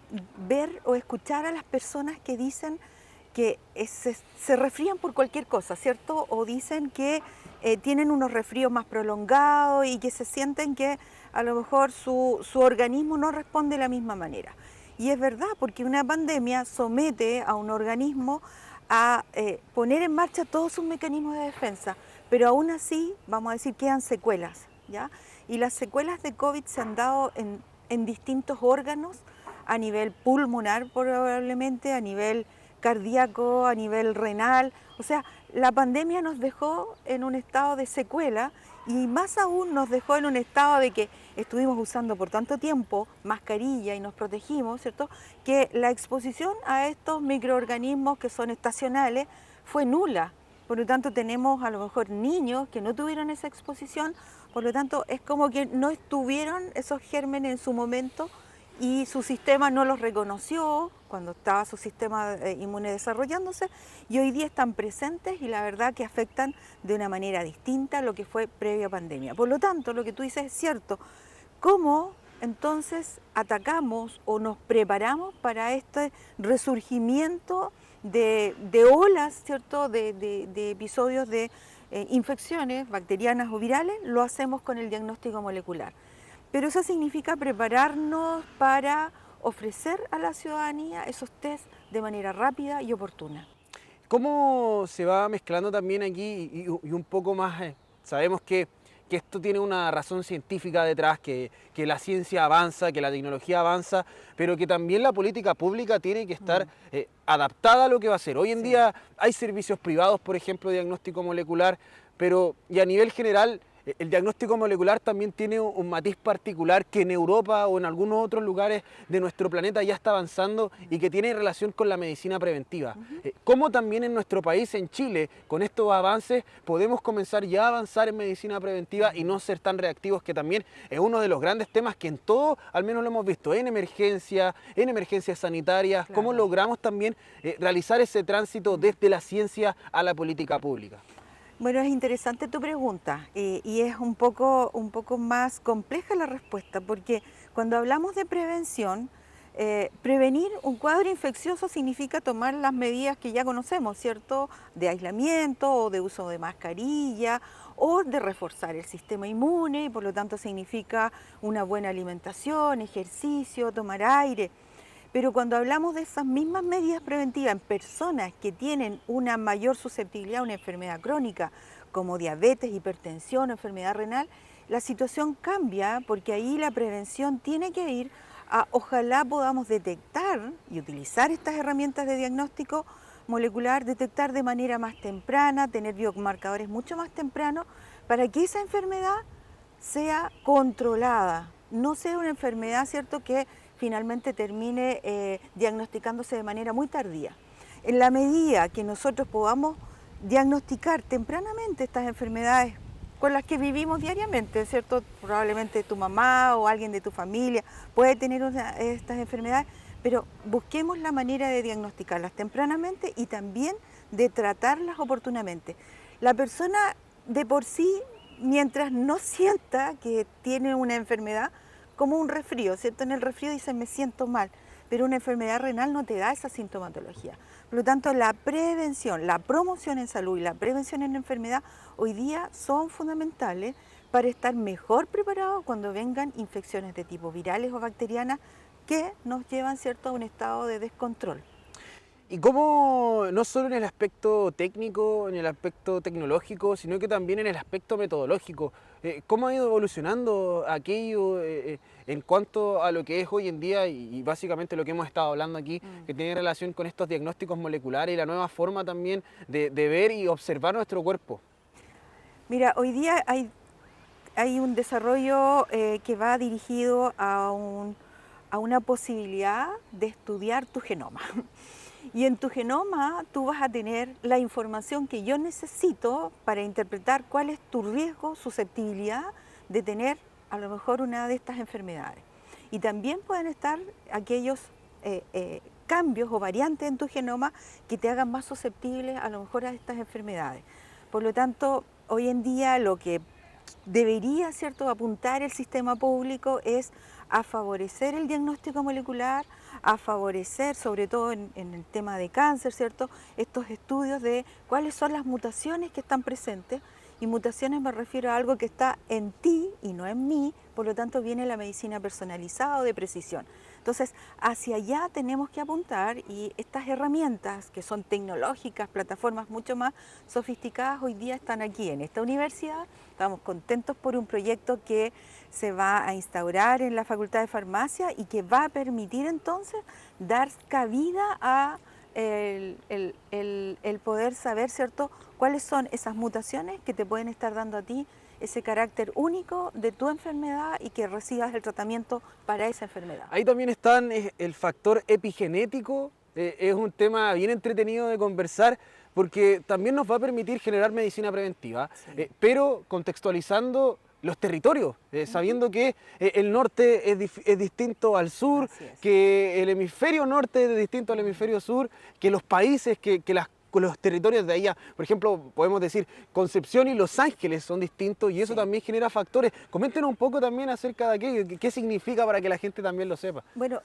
ver o escuchar a las personas que dicen que se resfrían por cualquier cosa, ¿cierto? O dicen que tienen unos resfríos más prolongados y que se sienten que a lo mejor su organismo no responde de la misma manera. Y es verdad, porque una pandemia somete a un organismo a poner en marcha todos sus mecanismos de defensa, pero aún así, vamos a decir, quedan secuelas, ¿ya? Y las secuelas de COVID se han dado en distintos órganos, a nivel pulmonar probablemente, a nivel cardíaco, a nivel renal. O sea, la pandemia nos dejó en un estado de secuela y más aún nos dejó en un estado de que estuvimos usando por tanto tiempo mascarilla y nos protegimos, ¿cierto? Que la exposición a estos microorganismos que son estacionales fue nula. Por lo tanto, tenemos a lo mejor niños que no tuvieron esa exposición, por lo tanto, es como que no estuvieron esos gérmenes en su momento y su sistema no los reconoció cuando estaba su sistema inmune desarrollándose, y hoy día están presentes y la verdad que afectan de una manera distinta a lo que fue previa pandemia. Por lo tanto, lo que tú dices es cierto. ¿Cómo entonces atacamos o nos preparamos para este resurgimiento de olas, ¿cierto? de episodios de infecciones bacterianas o virales? Lo hacemos con el diagnóstico molecular. Pero eso significa prepararnos para ofrecer a la ciudadanía esos test de manera rápida y oportuna. ¿Cómo se va mezclando también aquí y un poco más? Sabemos que esto tiene una razón científica detrás, que la ciencia avanza, que la tecnología avanza, pero que también la política pública tiene que estar adaptada a lo que va a ser. Hoy en día hay servicios privados, por ejemplo, de diagnóstico molecular, pero y a nivel general el diagnóstico molecular también tiene un matiz particular que en Europa o en algunos otros lugares de nuestro planeta ya está avanzando y que tiene relación con la medicina preventiva. ¿Cómo también en nuestro país, en Chile, con estos avances podemos comenzar ya a avanzar en medicina preventiva y no ser tan reactivos, que también es uno de los grandes temas que en todo, al menos lo hemos visto, en emergencias sanitarias? Claro. ¿Cómo logramos también realizar ese tránsito desde la ciencia a la política pública? Bueno, es interesante tu pregunta y es un poco más compleja la respuesta, porque cuando hablamos de prevención, prevenir un cuadro infeccioso significa tomar las medidas que ya conocemos, ¿cierto? De aislamiento o de uso de mascarilla o de reforzar el sistema inmune, y por lo tanto significa una buena alimentación, ejercicio, tomar aire. Pero cuando hablamos de esas mismas medidas preventivas en personas que tienen una mayor susceptibilidad a una enfermedad crónica, como diabetes, hipertensión, enfermedad renal, la situación cambia, porque ahí la prevención tiene que ir a, ojalá podamos detectar y utilizar estas herramientas de diagnóstico molecular, detectar de manera más temprana, tener biomarcadores mucho más tempranos, para que esa enfermedad sea controlada, no sea una enfermedad, ¿cierto?, que finalmente termine diagnosticándose de manera muy tardía. En la medida que nosotros podamos diagnosticar tempranamente estas enfermedades con las que vivimos diariamente, ¿cierto? Probablemente tu mamá o alguien de tu familia puede tener estas enfermedades, pero busquemos la manera de diagnosticarlas tempranamente y también de tratarlas oportunamente. La persona de por sí, mientras no sienta que tiene una enfermedad, como un resfrío, ¿cierto? En el resfrío dicen me siento mal, pero una enfermedad renal no te da esa sintomatología. Por lo tanto, la prevención, la promoción en salud y la prevención en enfermedad hoy día son fundamentales para estar mejor preparados cuando vengan infecciones de tipo virales o bacterianas que nos llevan, ¿cierto?, a un estado de descontrol. Y cómo, no solo en el aspecto técnico, en el aspecto tecnológico, sino que también en el aspecto metodológico, cómo ha ido evolucionando aquello en cuanto a lo que es hoy en día y básicamente lo que hemos estado hablando aquí, que tiene relación con estos diagnósticos moleculares y la nueva forma también de ver y observar nuestro cuerpo. Mira, hoy día hay un desarrollo que va dirigido a una posibilidad de estudiar tu genoma. Y en tu genoma tú vas a tener la información que yo necesito para interpretar cuál es tu riesgo, susceptibilidad de tener a lo mejor una de estas enfermedades. Y también pueden estar aquellos cambios o variantes en tu genoma que te hagan más susceptible a lo mejor a estas enfermedades. Por lo tanto, hoy en día lo que debería, ¿cierto?, apuntar el sistema público es a favorecer el diagnóstico molecular, a favorecer, sobre todo en el tema de cáncer, ¿cierto?, estos estudios de cuáles son las mutaciones que están presentes, y mutaciones me refiero a algo que está en ti y no en mí, por lo tanto viene la medicina personalizada o de precisión. Entonces, hacia allá tenemos que apuntar, y estas herramientas que son tecnológicas, plataformas mucho más sofisticadas, hoy día están aquí en esta universidad. Estamos contentos por un proyecto que se va a instaurar en la Facultad de Farmacia y que va a permitir entonces dar cabida a el poder saber, ¿cierto?, cuáles son esas mutaciones que te pueden estar dando a ti ese carácter único de tu enfermedad y que recibas el tratamiento para esa enfermedad. Ahí también está el factor epigenético, es un tema bien entretenido de conversar porque también nos va a permitir generar medicina preventiva, sí, pero contextualizando los territorios, sabiendo que el norte es distinto al sur, que el hemisferio norte es distinto al hemisferio sur, que los países, que los territorios de allá, por ejemplo, podemos decir Concepción y Los Ángeles son distintos y eso también genera factores. Coméntenos un poco también acerca de aquello, qué significa para que la gente también lo sepa. Bueno,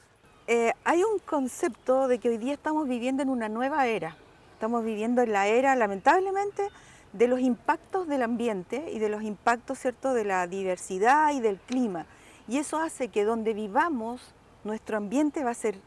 hay un concepto de que hoy día estamos viviendo en una nueva era. Estamos viviendo en la era, lamentablemente, de los impactos del ambiente y de los impactos, ¿cierto?, de la diversidad y del clima. Y eso hace que donde vivamos, nuestro ambiente va a ser,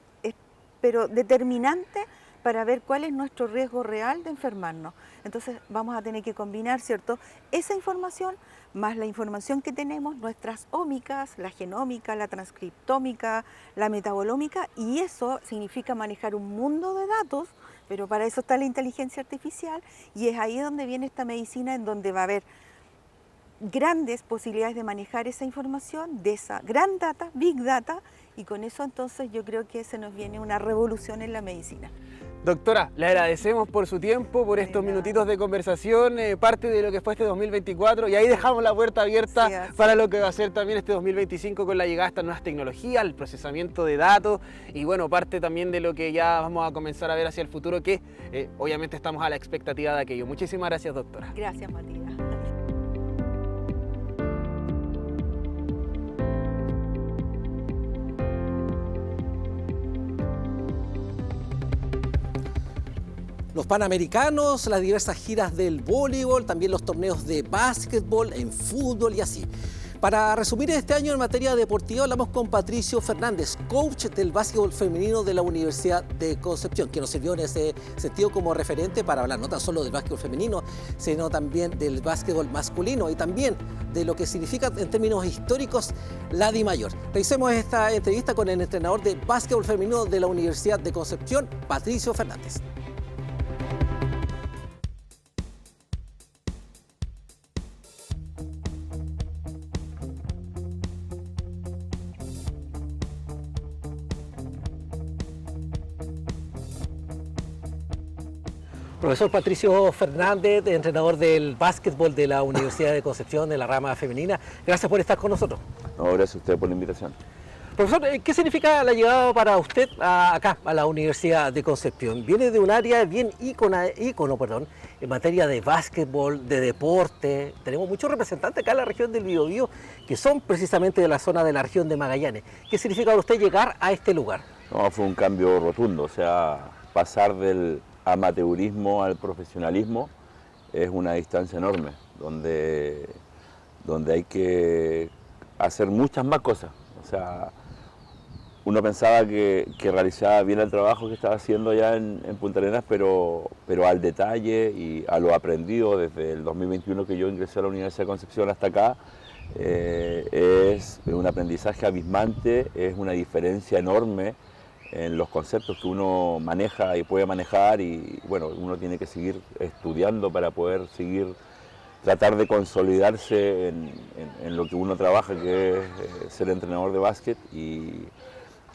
pero determinante para ver cuál es nuestro riesgo real de enfermarnos. Entonces vamos a tener que combinar, ¿cierto?, esa información más la información que tenemos, nuestras ómicas, la genómica, la transcriptómica, la metabolómica, y eso significa manejar un mundo de datos, pero para eso está la inteligencia artificial, y es ahí donde viene esta medicina, en donde va a haber grandes posibilidades de manejar esa información, de esa gran data, big data, y con eso entonces yo creo que se nos viene una revolución en la medicina. Doctora, le agradecemos por su tiempo, por estos minutitos de conversación, parte de lo que fue este 2024, y ahí dejamos la puerta abierta para lo que va a ser también este 2025 con la llegada de estas nuevas tecnologías, el procesamiento de datos, y bueno, parte también de lo que ya vamos a comenzar a ver hacia el futuro, que obviamente estamos a la expectativa de aquello. Muchísimas gracias, doctora. Gracias, Matías. Los Panamericanos, las diversas giras del voleibol, también los torneos de básquetbol, en fútbol y así. Para resumir este año en materia deportiva, hablamos con Patricio Fernández, coach del básquetbol femenino de la Universidad de Concepción, que nos sirvió en ese sentido como referente para hablar no tan solo del básquetbol femenino, sino también del básquetbol masculino y también de lo que significa en términos históricos la DIMAYOR. Revisemos esta entrevista con el entrenador de básquetbol femenino de la Universidad de Concepción, Patricio Fernández. Profesor Patricio Fernández, entrenador del básquetbol de la Universidad de Concepción, de la rama femenina. Gracias por estar con nosotros. No, gracias a usted por la invitación. Profesor, ¿qué significa la llegada para usted acá, a la Universidad de Concepción? Viene de un área bien ícono, en materia de básquetbol, de deporte. Tenemos muchos representantes acá en la región del Biobío que son precisamente de la zona de la región de Magallanes. ¿Qué significa para usted llegar a este lugar? No, fue un cambio rotundo, o sea, pasar del amateurismo al profesionalismo es una distancia enorme, donde hay que hacer muchas más cosas. O sea, uno pensaba que realizaba bien el trabajo que estaba haciendo ya en Punta Arenas, pero al detalle y a lo aprendido desde el 2021 que yo ingresé a la Universidad de Concepción hasta acá, es un aprendizaje abismante, es una diferencia enorme en los conceptos que uno maneja y puede manejar, y bueno, uno tiene que seguir estudiando para poder seguir tratar de consolidarse en lo que uno trabaja, que es ser entrenador de básquet, y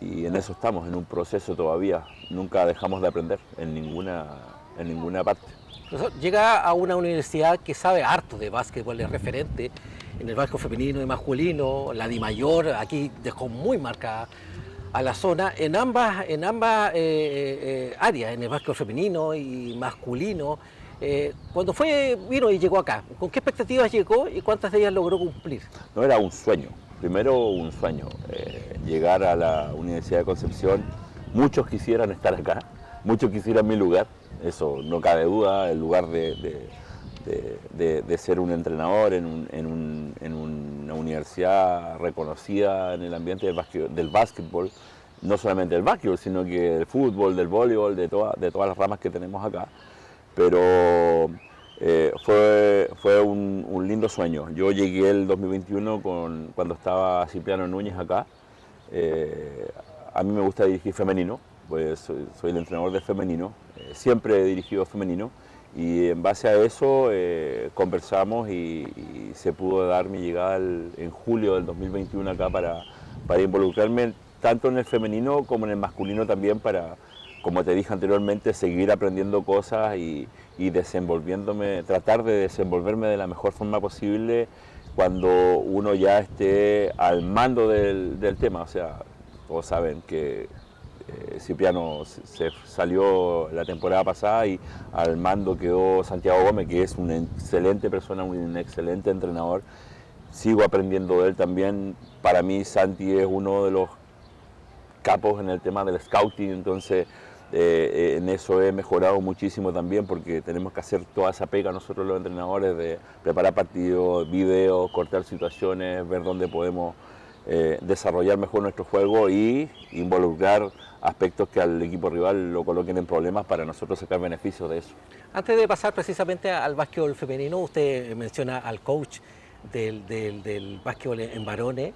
en eso estamos, en un proceso todavía. Nunca dejamos de aprender en ninguna parte. Profesor, llega a una universidad que sabe harto de básquetbol, es referente en el básquet femenino y masculino, la DIMAYOR aquí dejó muy marcada a la zona en ambas áreas, en el básquet femenino y masculino. Cuando vino y llegó acá, ¿con qué expectativas llegó y cuántas de ellas logró cumplir? No, era un sueño, primero un sueño, llegar a la Universidad de Concepción. Muchos quisieran estar acá, muchos quisieran mi lugar, eso no cabe duda, el lugar de ser un entrenador en una universidad reconocida en el ambiente del básquetbol, no solamente del básquetbol, sino que del fútbol, del voleibol, de todas las ramas que tenemos acá. Pero fue un lindo sueño. Yo llegué el 2021 cuando estaba Cipriano Núñez acá. A mí me gusta dirigir femenino, pues soy el entrenador de femenino, siempre he dirigido femenino, y en base a eso conversamos y se pudo dar mi llegada en julio del 2021 acá para involucrarme tanto en el femenino como en el masculino también, para, como te dije anteriormente, seguir aprendiendo cosas y desenvolviéndome, tratar de desenvolverme de la mejor forma posible cuando uno ya esté al mando del tema. O sea, todos saben que Cipriano se salió la temporada pasada y al mando quedó Santiago Gómez, que es una excelente persona, un excelente entrenador. Sigo aprendiendo de él también. Para mí Santi es uno de los capos en el tema del scouting, entonces en eso he mejorado muchísimo también, porque tenemos que hacer toda esa pega nosotros los entrenadores de preparar partidos, videos, cortar situaciones, ver dónde podemos desarrollar mejor nuestro juego y involucrar aspectos que al equipo rival lo coloquen en problemas para nosotros sacar beneficios de eso. Antes de pasar precisamente al básquetbol femenino, usted menciona al coach del básquetbol en varones,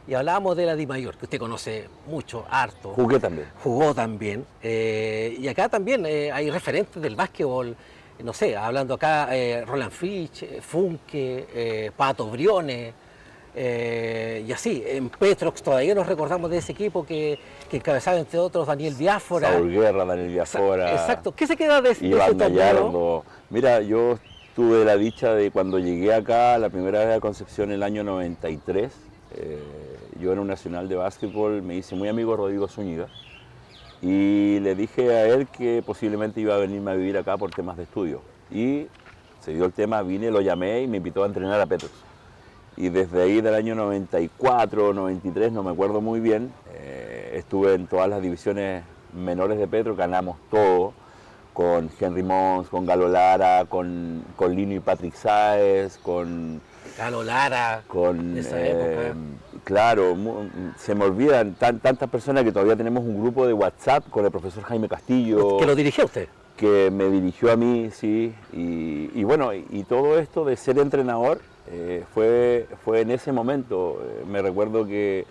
y hablábamos de la DIMAYOR, que usted conoce mucho, harto. Jugué también. Jugó también. Y acá también hay referentes del básquetbol, no sé, hablando acá, Roland Fitch, Funke, Pato Briones, y así. En Petrox todavía nos recordamos de ese equipo que encabezaba, entre otros, Daniel Biafora. Saúl Guerra, Daniel Biafora. Exacto. ¿Qué se queda de ese torneo? Mira, yo tuve la dicha de, cuando llegué acá la primera vez a Concepción en el año 93, yo en un nacional de básquetbol me hice muy amigo de Rodrigo Zúñiga y le dije a él que posiblemente iba a venirme a vivir acá por temas de estudio. Y se dio el tema, vine, lo llamé y me invitó a entrenar a Petrox. Y desde ahí, del año 94, 93, no me acuerdo muy bien, estuve en todas las divisiones menores de Petrox, ganamos todo, con Henry Mons, con Galo Lara, con Lino y Patrick Sáez, con Galo Lara, con esa época. Claro, se me olvidan tantas personas, que todavía tenemos un grupo de WhatsApp con el profesor Jaime Castillo. ¿Que lo dirigió usted? Que me dirigió a mí, sí. Y bueno, y todo esto de ser entrenador fue en ese momento. Me recuerdo que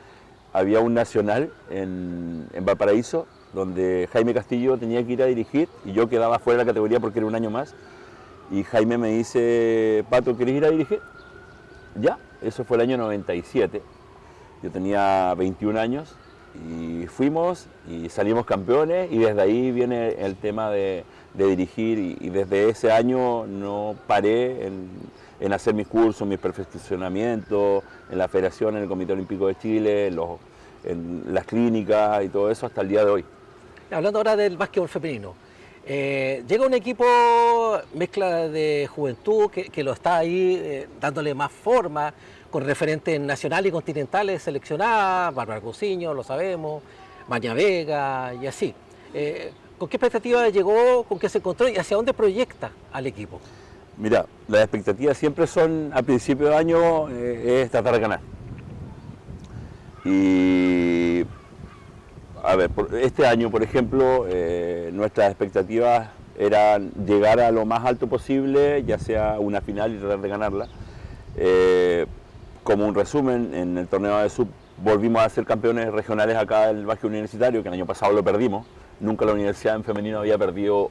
había un nacional en Valparaíso, donde Jaime Castillo tenía que ir a dirigir y yo quedaba fuera de la categoría porque era un año más. Y Jaime me dice: Pato, ¿quieres ir a dirigir? Ya, eso fue el año 97. Yo tenía 21 años y fuimos y salimos campeones, y desde ahí viene el tema de dirigir, y desde ese año no paré en hacer mis cursos, mis perfeccionamientos en la Federación, en el Comité Olímpico de Chile, en las clínicas y todo eso hasta el día de hoy. Hablando ahora del básquetbol femenino, llega un equipo mezcla de juventud que lo está ahí dándole más forma, con referentes nacionales y continentales seleccionadas, Bárbara Cousiño, lo sabemos, Maña Vega y así. ¿Con qué expectativas llegó, con qué se encontró y hacia dónde proyecta al equipo? Mira, las expectativas siempre son, al principio de año, es tratar de ganar. Y a ver, este año, por ejemplo, nuestras expectativas eran llegar a lo más alto posible, ya sea una final y tratar de ganarla. Como un resumen, en el torneo de sub volvimos a ser campeones regionales acá del básquet universitario, que el año pasado lo perdimos. Nunca la universidad en femenino había perdido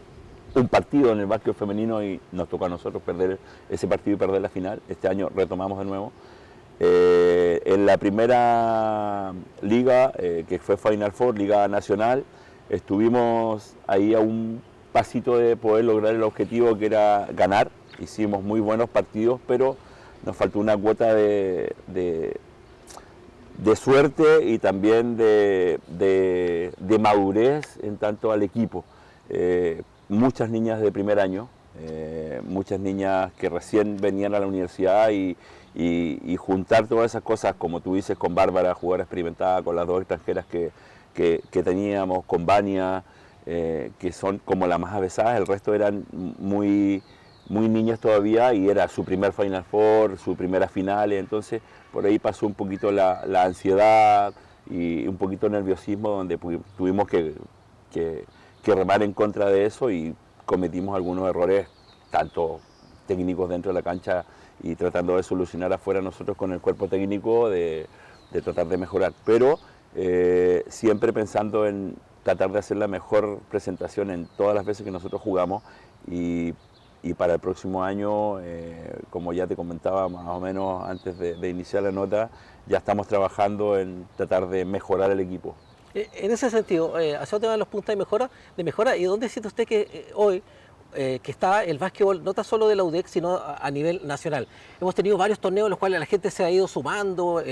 un partido en el básquet femenino y nos tocó a nosotros perder ese partido y perder la final. Este año retomamos de nuevo. En la primera liga, que fue Final Four, Liga Nacional, estuvimos ahí a un pasito de poder lograr el objetivo, que era ganar. Hicimos muy buenos partidos, pero nos faltó una cuota de suerte y también de madurez en tanto al equipo. Muchas niñas de primer año, muchas niñas que recién venían a la universidad y juntar todas esas cosas, como tú dices, con Bárbara, jugadora experimentada, con las dos extranjeras que teníamos, con Vania, que son como las más avesadas, el resto eran muy niñas todavía y era su primer Final Four, su primera final, entonces por ahí pasó un poquito la ansiedad y un poquito el nerviosismo, donde tuvimos que remar en contra de eso y cometimos algunos errores, tanto técnicos dentro de la cancha y tratando de solucionar afuera nosotros con el cuerpo técnico de tratar de mejorar, pero siempre pensando en tratar de hacer la mejor presentación en todas las veces que nosotros jugamos y para el próximo año, como ya te comentaba más o menos antes de iniciar la nota, ya estamos trabajando en tratar de mejorar el equipo. En ese sentido, ¿hacia dónde van los puntos de mejora y dónde siente usted que hoy que está el básquetbol, no tan solo de la UDEC, sino a nivel nacional? Hemos tenido varios torneos en los cuales la gente se ha ido sumando,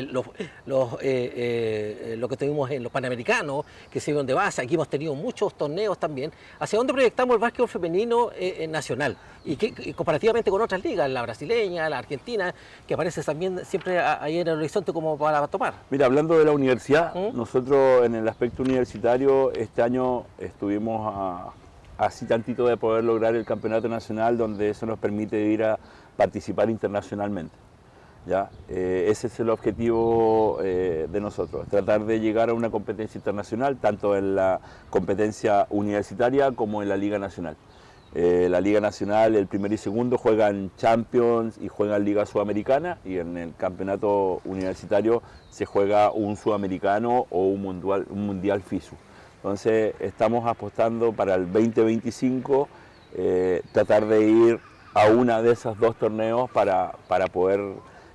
lo que tuvimos en los Panamericanos, que se iban de base, aquí hemos tenido muchos torneos también. ¿Hacia dónde proyectamos el básquetbol femenino nacional? Y comparativamente con otras ligas, la brasileña, la argentina, que aparece también siempre ahí en el horizonte como para tomar. Mira, hablando de la universidad, nosotros en el aspecto universitario este año estuvimos así tantito de poder lograr el campeonato nacional, donde eso nos permite ir a participar internacionalmente. ¿Ya? Ese es el objetivo de nosotros, tratar de llegar a una competencia internacional, tanto en la competencia universitaria como en la Liga Nacional. La Liga Nacional, el primero y segundo juegan Champions y juegan Liga Sudamericana, y en el campeonato universitario se juega un Sudamericano o un Mundial FISU. Entonces estamos apostando para el 2025 tratar de ir a una de esos dos torneos para poder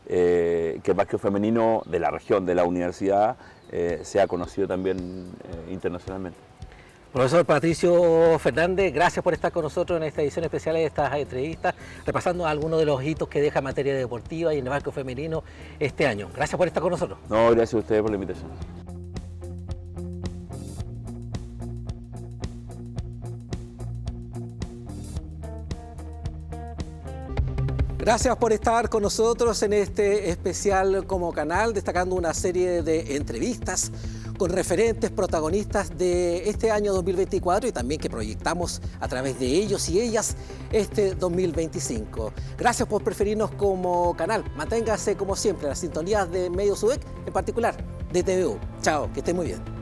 que el básquet femenino de la región, de la universidad, sea conocido también internacionalmente. Profesor Patricio Fernández, gracias por estar con nosotros en esta edición especial de estas entrevistas, repasando algunos de los hitos que deja en materia deportiva y en el básquet femenino este año. Gracias por estar con nosotros. No, gracias a ustedes por la invitación. Gracias por estar con nosotros en este especial como canal, destacando una serie de entrevistas con referentes protagonistas de este año 2024 y también que proyectamos a través de ellos y ellas este 2025. Gracias por preferirnos como canal. Manténgase como siempre en las sintonías de Medios UDEC, en particular de TVU. Chao, que esté muy bien.